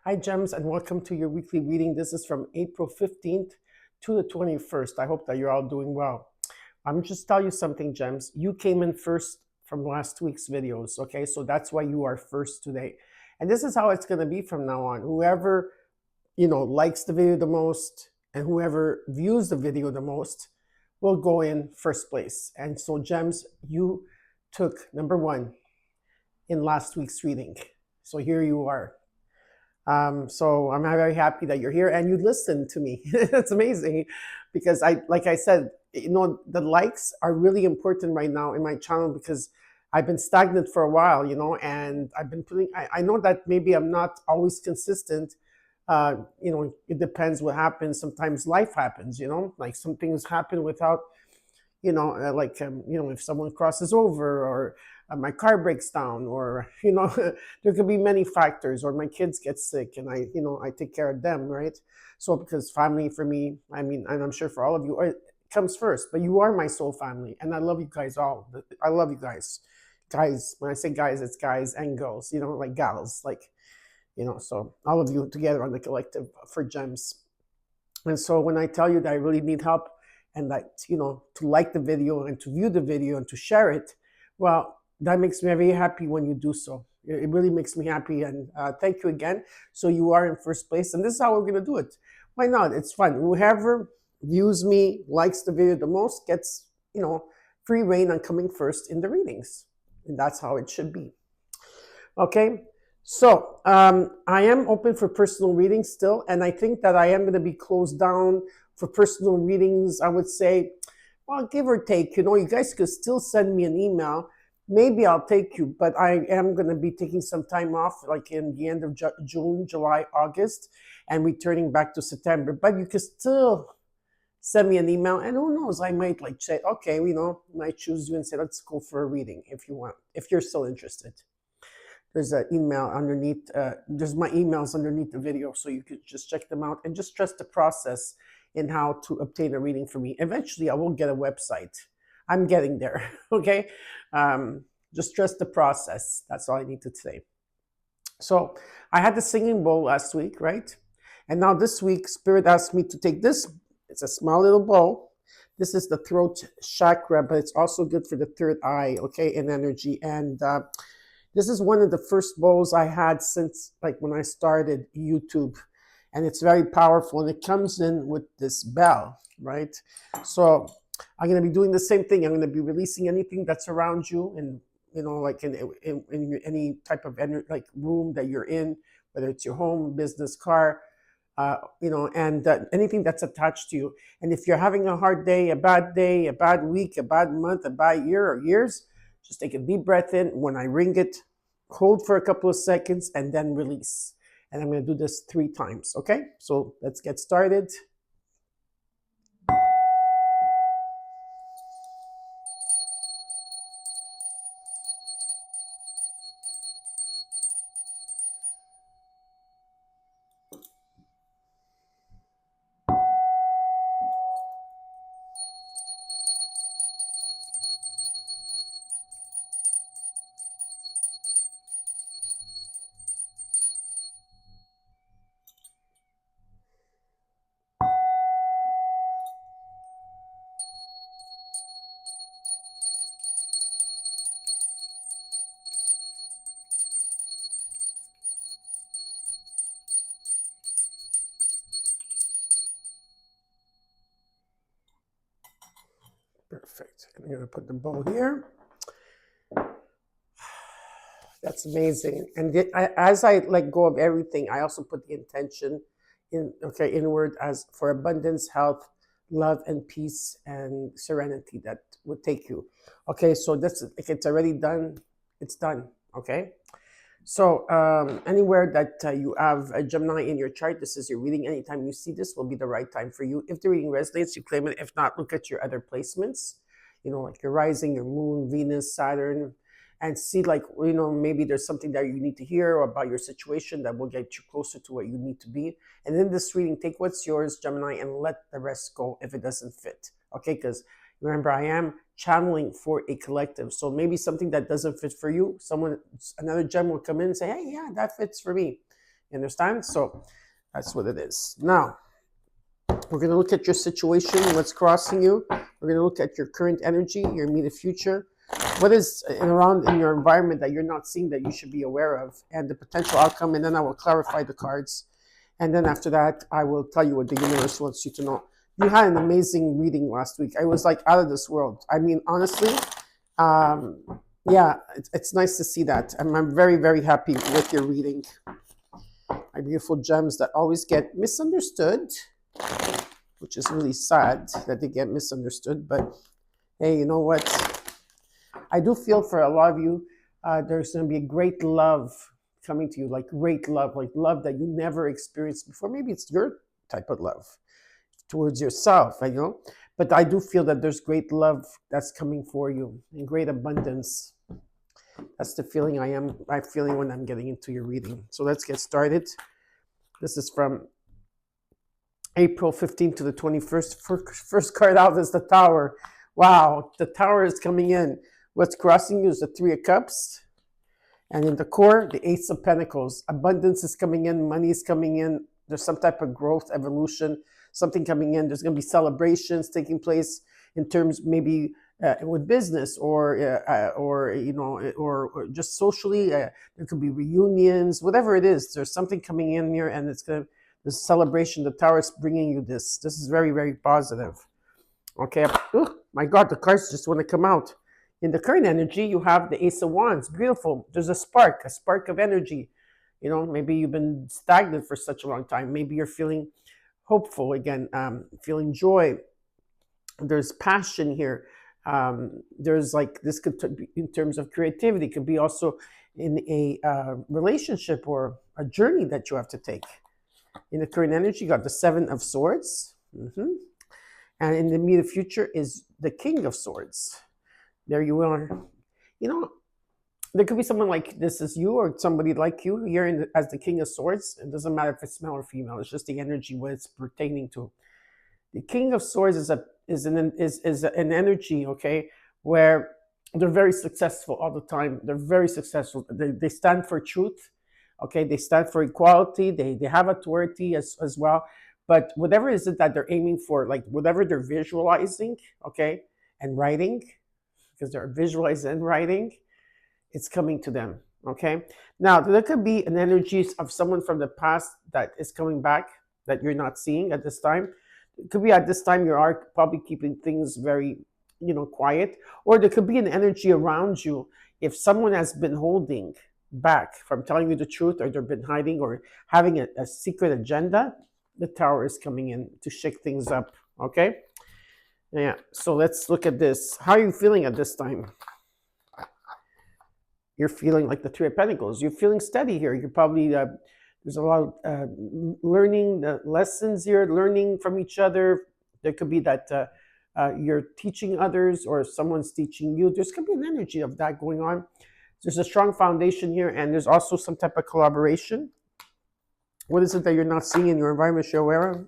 Hi, Gems, and welcome to your weekly reading. This is from April 15th to the 21st. I hope that you're all doing well. I'm just tell you something, Gems. You came in first from last week's videos, okay? So that's why you are first today. And this is how it's going to be from now on. Whoever, likes the video the most and whoever views the video the most will go in first place. And so, Gems, you took number one in last week's reading. So here you are. So I'm very happy that you're here and you listen to me. It's amazing because like I said, the likes are really important right now in my channel because I've been stagnant for a while, and I've been I know that maybe I'm not always consistent. It depends what happens. Sometimes life happens, like some things happen without, if someone crosses over or my car breaks down or there could be many factors, or my kids get sick and I take care of them, right? So because family for me, and I'm sure for all of you, it comes first, but you are my soul family and I love you guys all. I love you guys. When I say guys, it's guys and girls, like gals, so all of you together on the collective for Gems. And so when I tell you that I really need help and that, to like the video and to view the video and to share it, well, that makes me very happy when you do so. It really makes me happy. And thank you again. So you are in first place. And this is how we're going to do it. Why not? It's fun. Whoever views me, likes the video the most, gets, free reign on coming first in the readings. And that's how it should be. Okay. So I am open for personal readings still. And I think that I am going to be closed down for personal readings. I would say, well, give or take, you guys could still send me an email. Maybe I'll take you, but I am going to be taking some time off, like in the end of June, July, August, and returning back to September. But you could still send me an email, and who knows, I might say, okay, might choose you and say, let's go for a reading if you want, if you're still interested. There's an email underneath, there's my emails underneath the video, so you could just check them out and just trust the process in how to obtain a reading from me. Eventually, I will get a website. I'm getting there, okay? Just trust the process. That's all I need to say. So I had the singing bowl last week, right? And now this week, Spirit asked me to take this. It's a small little bowl. This is the throat chakra, but it's also good for the third eye, okay, in energy. And this is one of the first bowls I had since when I started YouTube. And it's very powerful. And it comes in with this bell, right? So I'm going to be doing the same thing. I'm going to be releasing anything that's around you and, in any type of room that you're in, whether it's your home, business, car, and anything that's attached to you. And if you're having a hard day, a bad week, a bad month, a bad year or years, just take a deep breath in. When I ring it, hold for a couple of seconds and then release. And I'm going to do this 3 times. Okay, so let's get started. Perfect. I'm going to put the bowl here. That's amazing. And as I let go of everything, I also put the intention inward as for abundance, health, love, and peace and serenity that would take you. Okay, so if it's already done, it's done. Okay. So anywhere that you have a Gemini in your chart, this is your reading. Anytime you see this will be the right time for you. If the reading resonates, you claim it. If not, look at your other placements, like your rising, your moon, Venus, Saturn, and see maybe there's something that you need to hear about your situation that will get you closer to what you need to be. And in this reading, take what's yours, Gemini, and let the rest go if it doesn't fit. Okay, because remember, I am channeling for a collective. So maybe something that doesn't fit for you, another gem will come in and say, hey, yeah, that fits for me. You understand? So that's what it is. Now, we're going to look at your situation, what's crossing you. We're going to look at your current energy, your immediate future. What is around in your environment that you're not seeing that you should be aware of, and the potential outcome. And then I will clarify the cards. And then after that, I will tell you what the universe wants you to know. You had an amazing reading last week. I was like out of this world. I mean, honestly, um, yeah, it's nice to see that. I'm very, very happy with your reading. My beautiful gems that always get misunderstood, which is really sad that they get misunderstood. But hey, you know what? I do feel for a lot of you, there's going to be a great love coming to you, like great love, like love that you never experienced before. Maybe it's your type of love towards yourself, you know. But I do feel that there's great love that's coming for you in great abundance. That's the feeling I'm feeling when I'm getting into your reading. So let's get started. This is from April 15th to the 21st. First card out is the Tower. Wow, the Tower is coming in. What's crossing you is the Three of Cups. And in the core, the Ace of Pentacles. Abundance is coming in, money is coming in. There's some type of growth, evolution, something coming in. There's going to be celebrations taking place in terms maybe with business or you know, or just socially. There could be reunions, whatever it is. There's something coming in here, and it's going to this celebration. The Tower is bringing you this. This is very, very positive. Okay. Oh my God, the cards just want to come out. In the current energy, you have the Ace of Wands. Beautiful. There's a spark of energy. You know, maybe you've been stagnant for such a long time. Maybe you're feeling hopeful again, feeling joy. There's passion here. There's like, this could be in terms of creativity, could be also in a relationship or a journey that you have to take. In the current energy, you got the Seven of Swords. And in the immediate future is the King of Swords. There you are. You know, there could be someone like this is you or somebody like you here as the King of Swords. It doesn't matter if it's male or female. It's just the energy what it's pertaining to. The King of Swords is an energy, okay, where they're very successful all the time. They're very successful. They stand for truth, okay. They stand for equality. They have authority as well. But whatever is it that they're aiming for, like whatever they're visualizing, okay, and writing, because they're visualizing and writing, it's coming to them, okay? Now, there could be an energy of someone from the past that is coming back that you're not seeing at this time. It could be at this time you are probably keeping things very, you know, quiet. Or there could be an energy around you if someone has been holding back from telling you the truth, or they've been hiding or having a secret agenda. The Tower is coming in to shake things up, okay? Yeah, so let's look at this. How are you feeling at this time? You're feeling like the Three of Pentacles. You're feeling steady here. You're probably, there's a lot of learning lessons here, learning from each other. There could be that you're teaching others or someone's teaching you. There's going to be an energy of that going on. There's a strong foundation here, and there's also some type of collaboration. What is it that you're not seeing in your environment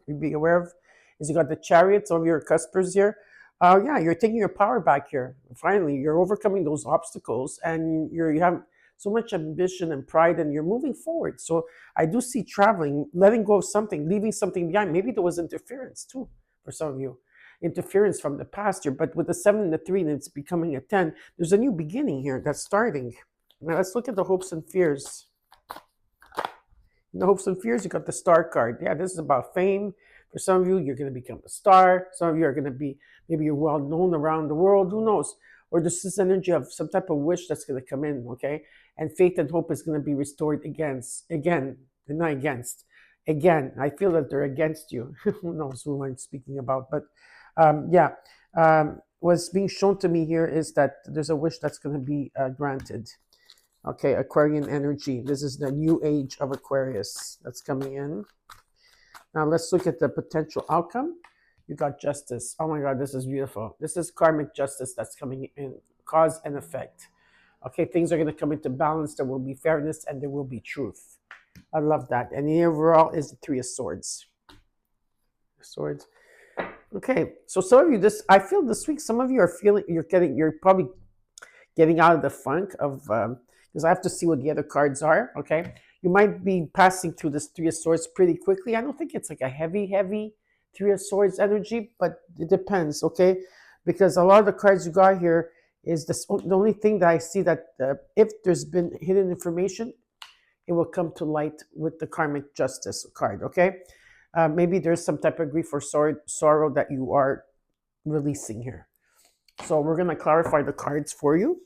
you'd be aware of? Is you got the Chariots of your cuspers here. Yeah, you're taking your power back here. Finally, you're overcoming those obstacles, and you have so much ambition and pride, and you're moving forward. So I do see traveling, letting go of something, leaving something behind. Maybe there was interference too for some of you. Interference from the past here, but with the 7 and the 3 and it's becoming a 10, there's a new beginning here that's starting. Now let's look at the hopes and fears. In the hopes and fears, you got the Star card. Yeah, this is about fame. For some of you, you're going to become a star. Some of you are going to be, maybe you're well known around the world. Who knows? Or there's this energy of some type of wish that's going to come in, okay? And faith and hope is going to be restored again. Not against. Again, I feel that they're against you. Who knows who I'm speaking about? But what's being shown to me here is that there's a wish that's going to be granted. Okay, Aquarian energy. This is the new age of Aquarius that's coming in. Now let's look at the potential outcome. You got justice. Oh my God, this is beautiful. This is karmic justice that's coming in, cause and effect. Okay, things are going to come into balance. There will be fairness and there will be truth. I love that. And the overall is the Three of Swords. Swords. Okay, so some of you, I feel this week, some of you are feeling, you're probably getting out of the funk of, because I have to see what the other cards are, okay? You might be passing through this Three of Swords pretty quickly. I don't think it's like a heavy Three of Swords energy, but it depends, okay? Because a lot of the cards you got here is this, the only thing that I see that if there's been hidden information, it will come to light with the karmic justice card, okay? Maybe there's some type of grief or sorrow that you are releasing here. So we're going to clarify the cards for you.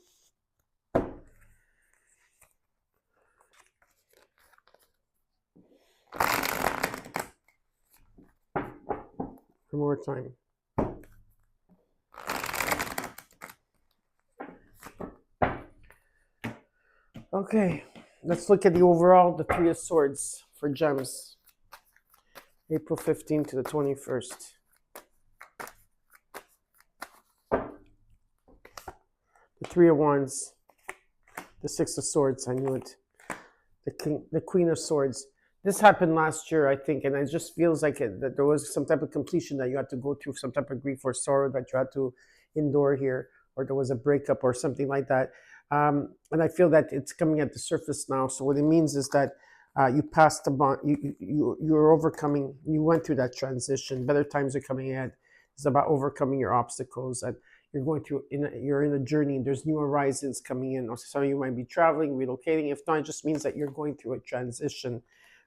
One more time. Okay, let's look at the overall, the Three of Swords for gems. April 15th to the 21st. The Three of Wands. The Six of Swords, I knew it. The Queen of Swords. This happened last year, I think, and it just feels like that there was some type of completion that you had to go through, some type of grief or sorrow that you had to endure here, or there was a breakup or something like that. And I feel that it's coming at the surface now. So what it means is that you passed the bond, you're overcoming, you went through that transition. Better times are coming ahead. It's about overcoming your obstacles, and you're going through, you're in a journey, and there's new horizons coming in. Some of you might be traveling, relocating. If not, it just means that you're going through a transition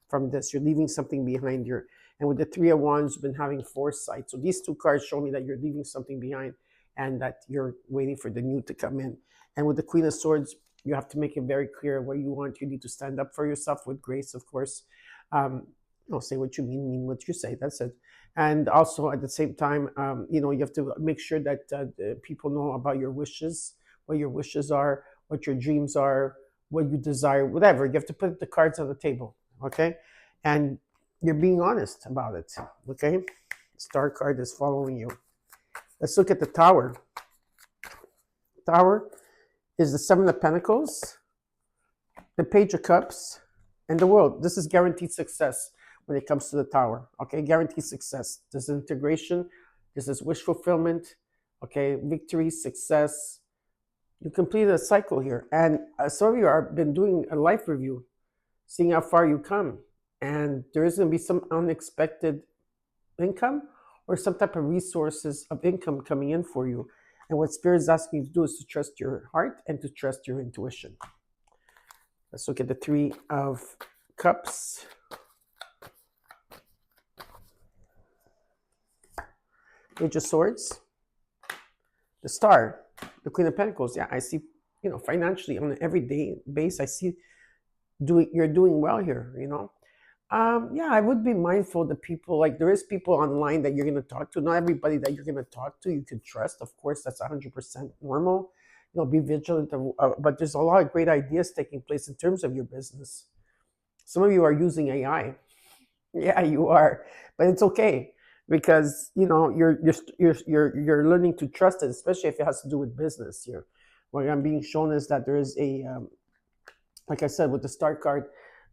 from this. You're leaving something behind you. And with the Three of Wands, you've been having foresight. So these two cards show me that you're leaving something behind and that you're waiting for the new to come in. And with the Queen of Swords, you have to make it very clear what you want. You need to stand up for yourself with grace, of course. Say what you mean what you say. That's it. And also at the same time, you have to make sure that people know about your wishes, what your wishes are, what your dreams are, what you desire, whatever. You have to put the cards on the table, okay? And you're being honest about it, okay? Star card is following you. Let's look at the Tower. Tower is the Seven of Pentacles, the Page of Cups, and the World. This is guaranteed success when it comes to the Tower, okay? Guaranteed success. This is integration. This is wish fulfillment, okay? Victory, success. You completed a cycle here. And some of you have been doing a life review, seeing how far you come. And there is going to be some unexpected income or some type of resources of income coming in for you. And what Spirit is asking you to do is to trust your heart and to trust your intuition. Let's look at the Three of Cups. Page of Swords. The Star. The Queen of Pentacles. Yeah, I see, financially on an everyday base, I see you're doing well here, I would be mindful that people, like there is people online that you're going to talk to. Not everybody that you're going to talk to you can trust. Of course, that's 100% normal. Be vigilant. But there's a lot of great ideas taking place in terms of your business. Some of you are using AI. Yeah, you are, but it's okay because you're learning to trust it, especially if it has to do with business. Here, what I'm being shown is that there is a, like I said, with the Star card.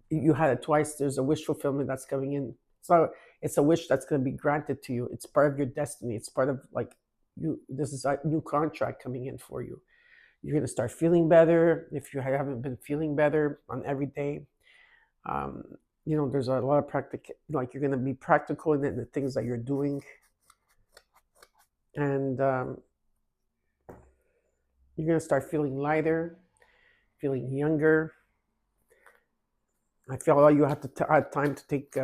You had it twice. There's a wish fulfillment that's coming in. So it's a wish that's going to be granted to you. It's part of your destiny. It's part of this is a new contract coming in for you. You're going to start feeling better if you haven't been feeling better on every day. There's a lot of you're going to be practical in the things that you're doing. And you're going to start feeling lighter, feeling younger. I feel like you have to add time to take,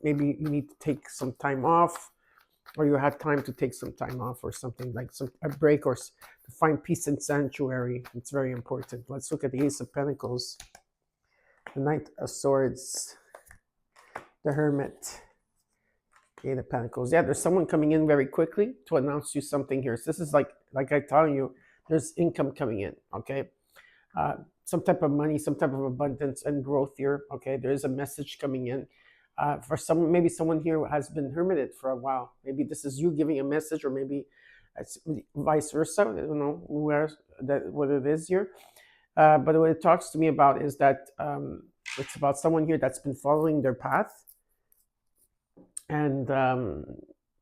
maybe you need to take some time off, or you had time to take some time off or something, like a break, or to find peace and sanctuary. It's very important. Let's look at the Ace of Pentacles, the Knight of Swords, the Hermit, Eight of Pentacles. Yeah, there's someone coming in very quickly to announce you something here. So this is like I'm telling you, there's income coming in, okay? Some type of money, some type of abundance and growth here. Okay, there is a message coming in for someone. Maybe someone here has been hermited for a while. Maybe this is you giving a message, or maybe it's vice versa. I don't know what it is here. But what it talks to me about is that it's about someone here that's been following their path and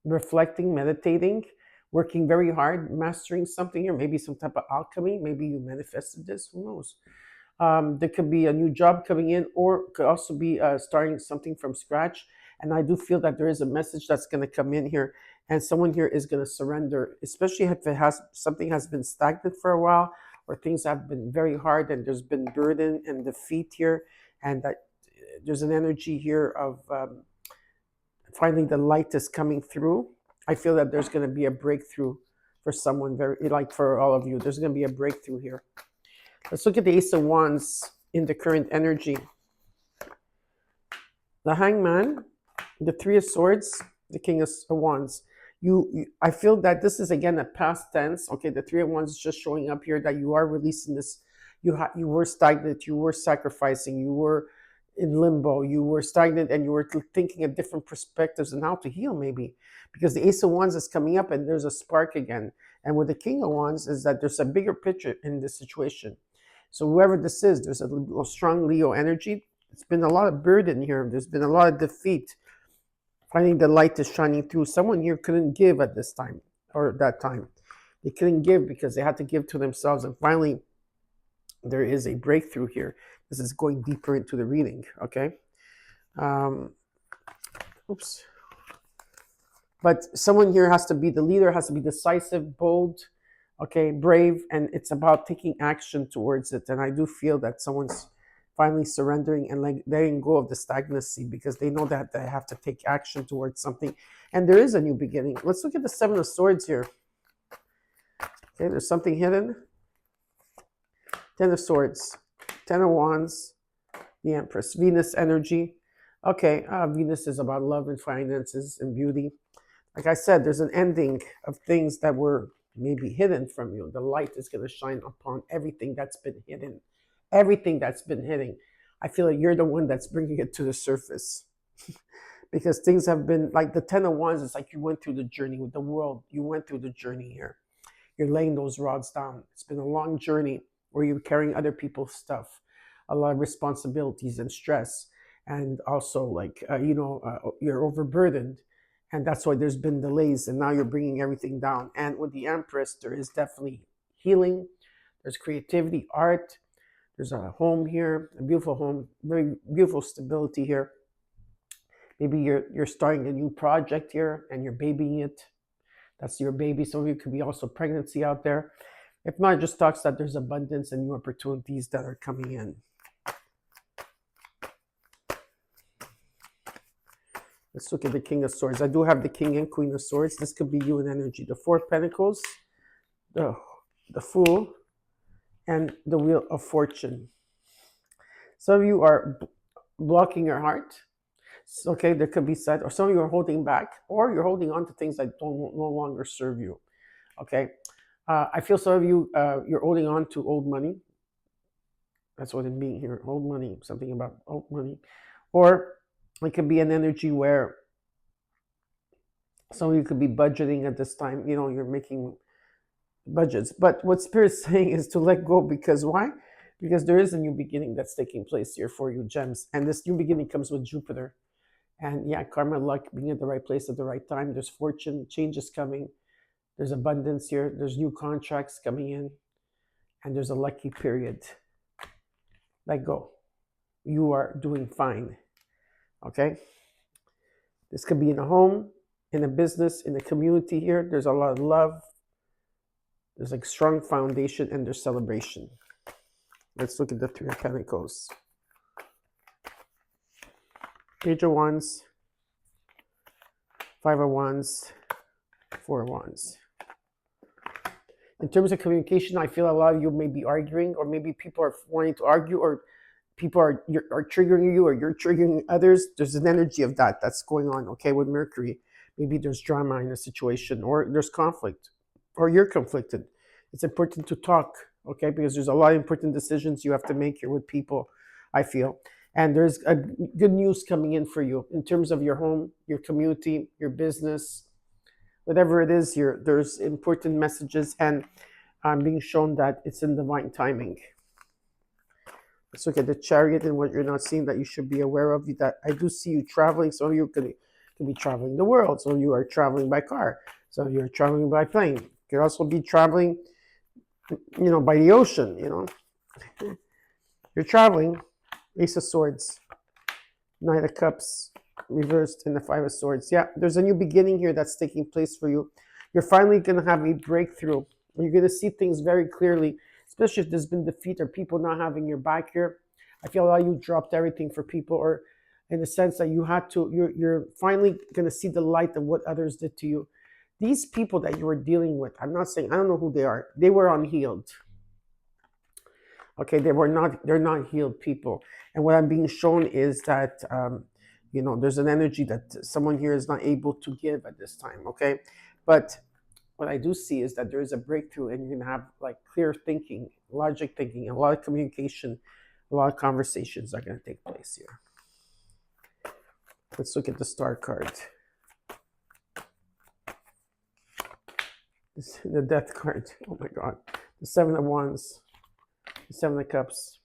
reflecting, meditating, working very hard, mastering something here, maybe some type of alchemy. Maybe you manifested this, who knows? There could be a new job coming in, or could also be starting something from scratch. And I do feel that there is a message that's going to come in here, and someone here is going to surrender, especially if it has something has been stagnant for a while, or things have been very hard, and there's been burden and defeat here, and that there's an energy here of finally the light is coming through. I feel that there's going to be a breakthrough for someone, very like for all of you. There's going to be a breakthrough here. Let's look at the Ace of Wands in the current energy. The Hangman, the Three of Swords, the King of Wands. I feel that this is again a past tense. Okay, the Three of Wands is just showing up here that you are releasing this. You were stagnant. You were sacrificing. You were in limbo. You were stagnant, and you were thinking of different perspectives and how to heal, maybe, because the Ace of Wands is coming up, and there's a spark again. And with the King of Wands is that there's a bigger picture in this situation. So whoever this is, there's a strong Leo energy. It's been a lot of burden here. There's been a lot of defeat. Finding the light is shining through. Someone here couldn't give at this time or that time. They couldn't give because they had to give to themselves. And finally, there is a breakthrough here. This is going deeper into the reading, okay? Oops. But someone here has to be the leader, has to be decisive, bold, okay, brave, and it's about taking action towards it. And I do feel that someone's finally surrendering and like letting go of the stagnancy because they know that they have to take action towards something. And there is a new beginning. Let's look at the Seven of Swords here. Okay, there's something hidden. Ten of Swords, Ten of Wands, the Empress, Venus energy. Okay, Venus is about love and finances and beauty. Like I said, there's an ending of things that were maybe hidden from you. The light is going to shine upon everything that's been hidden. Everything that's been hidden. I feel like you're the one that's bringing it to the surface. Because things have been, like the Ten of Wands, it's like you went through the journey with the world. You went through the journey here. You're laying those rods down. It's been a long journey where you're carrying other people's stuff, a lot of responsibilities and stress. And also like, you're overburdened. And that's why there's been delays. And now you're bringing everything down. And with the Empress, there is definitely healing. There's creativity, art. There's a home here, a beautiful home, very beautiful stability here. Maybe you're starting a new project here and you're babying it. That's your baby. Some of you could be also pregnancy out there. If not, it just talks that there's abundance and new opportunities that are coming in. Let's look at the King of Swords. I do have the King and Queen of Swords. This could be you in energy. The Four of Pentacles, the Fool, and the Wheel of Fortune. Some of you are blocking your heart. Okay, there could be said, or some of you are holding back, or you're holding on to things that no longer serve you. Okay, I feel some of you, you're holding on to old money. That's what it means here, old money, something about old money. Or it could be an energy where some of you could be budgeting at this time. You know, you're making budgets. But what Spirit's saying is to let go, because why? Because there is a new beginning that's taking place here for you, gems. And this new beginning comes with Jupiter. And yeah, karma, luck, being at the right place at the right time. There's fortune, changes coming. There's abundance here. There's new contracts coming in. And there's a lucky period. Let go. You are doing fine. Okay? This could be in a home, in a business, in a community here. There's a lot of love. There's like strong foundation and there's celebration. Let's look at the Three of Pentacles. Page of Wands, Five of Wands, Four of Wands. In terms of communication, I feel a lot of you may be arguing, or maybe people are wanting to argue, or people are triggering you, or you're triggering others. There's an energy of that's going on, okay, with Mercury. Maybe there's drama in a situation, or there's conflict, or you're conflicted. It's important to talk, okay, because there's a lot of important decisions you have to make here with people, I feel. And there's a good news coming in for you in terms of your home, your community, your business, whatever it is here. There's important messages, and I'm being shown that it's in divine timing. Let's look at the Chariot and what you're not seeing that you should be aware of. That I do see you traveling. Some of you could be traveling the world. Some of you are traveling by car. Some of you are traveling by plane. You could also be traveling, by the ocean, You're traveling. Ace of Swords, Knight of Cups, reversed, and the Five of Swords. Yeah, there's a new beginning here that's taking place for you. You're finally going to have a breakthrough. You're going to see things very clearly, especially if there's been defeat or people not having your back here. I feel like you dropped everything for people, or in the sense that you had to, you're finally going to see the light of what others did to you. These people that you were dealing with, I'm not saying, I don't know who they are. They were unhealed. Okay, they're not healed people. And what I'm being shown is that, there's an energy that someone here is not able to give at this time. Okay. But what I do see is that there is a breakthrough, and you're going to have like clear thinking, logic thinking, a lot of communication, a lot of conversations are going to take place here. Let's look at the Star card. The Death card. Oh my God. The Seven of Wands. The Seven of Cups.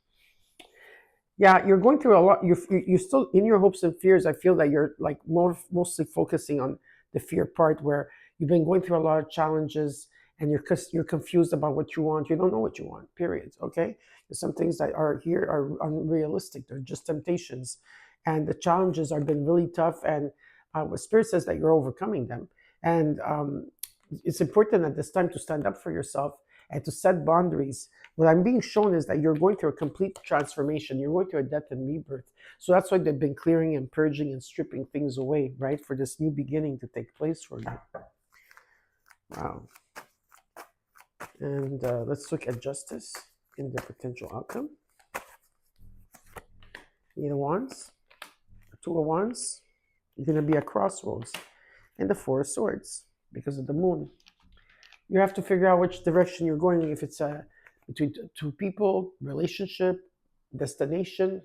Yeah, you're going through a lot. You're still in your hopes and fears. I feel that you're like mostly focusing on the fear part, where you've been going through a lot of challenges, and you're confused about what you want. You don't know what you want. Period. Okay. There's some things that are here are unrealistic. They're just temptations, and the challenges have been really tough. And what Spirit says that you're overcoming them, and it's important at this time to stand up for yourself and to set boundaries. What I'm being shown is that you're going through a complete transformation. You're going through a death and rebirth. So that's why they've been clearing and purging and stripping things away, right? For this new beginning to take place for you. Wow. And let's look at justice in the potential outcome. Eight of Wands, Two of Wands. You're going to be at crossroads. And the Four of Swords, because of the moon. You have to figure out which direction you're going. If it's between two people, relationship, destination.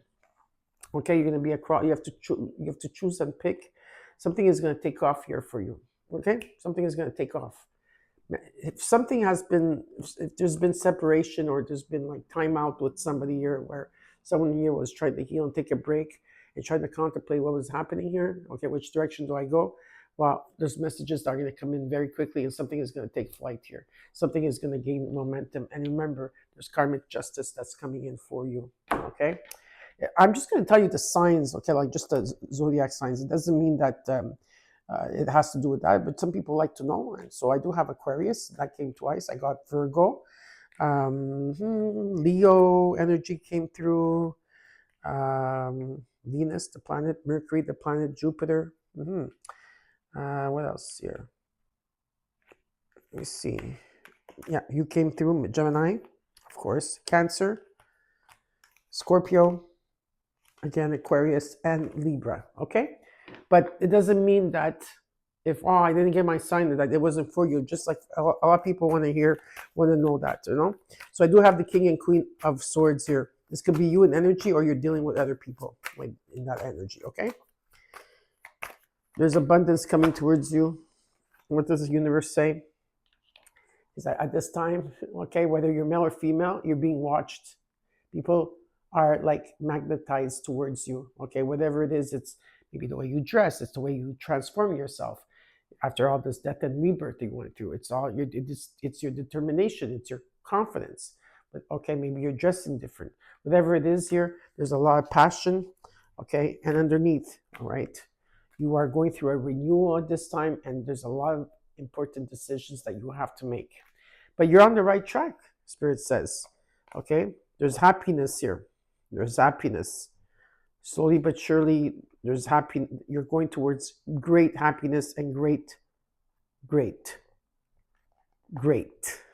Okay, you're going to be across. You have to choose and pick. Something is going to take off here for you. Okay, something is going to take off. If something has been, if there's been separation, or there's been like time out with somebody here, where someone here was trying to heal and take a break and trying to contemplate what was happening here. Okay, which direction do I go? Well, there's messages that are going to come in very quickly, and something is going to take flight here. Something is going to gain momentum. And remember, there's karmic justice that's coming in for you. Okay? I'm just going to tell you the signs, okay, like just the zodiac signs. It doesn't mean that it has to do with that, but some people like to know. And so I do have Aquarius. That came twice. I got Virgo. Leo energy came through. Venus, the planet. Mercury, the planet. Jupiter. What else here? Let me see. Yeah, you came through. Gemini, of course. Cancer, Scorpio, again, Aquarius, and Libra. Okay? But it doesn't mean that if, I didn't get my sign, that it wasn't for you. Just like a lot of people want to know that, So I do have the King and Queen of Swords here. This could be you in energy, or you're dealing with other people like in that energy, okay? There's abundance coming towards you. What does the universe say? Is that at this time, okay, whether you're male or female, you're being watched. People are like magnetized towards you, okay? Whatever it is, it's maybe the way you dress, it's the way you transform yourself. After all this death and rebirth that you went through, it's your determination, it's your confidence. But okay, maybe you're dressing different. Whatever it is here, there's a lot of passion, okay? And underneath, all right? You are going through a renewal at this time, and there's a lot of important decisions that you have to make. But you're on the right track, Spirit says. Okay? There's happiness here. There's happiness. Slowly but surely, there's happiness. You're going towards great happiness and great.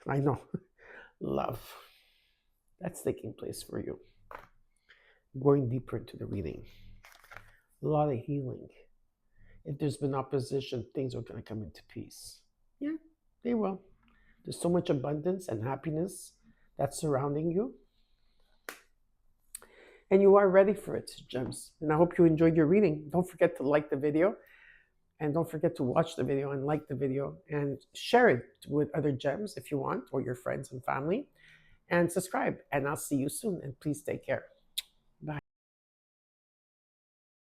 I know. Love. That's taking place for you. Going deeper into the reading. A lot of healing. If there's been opposition, things are going to come into peace. Yeah, they will. There's so much abundance and happiness that's surrounding you. And you are ready for it, gems. And I hope you enjoyed your reading. Don't forget to like the video. And don't forget to watch the video and like the video. And share it with other gems if you want, or your friends and family. And subscribe. And I'll see you soon. And please take care.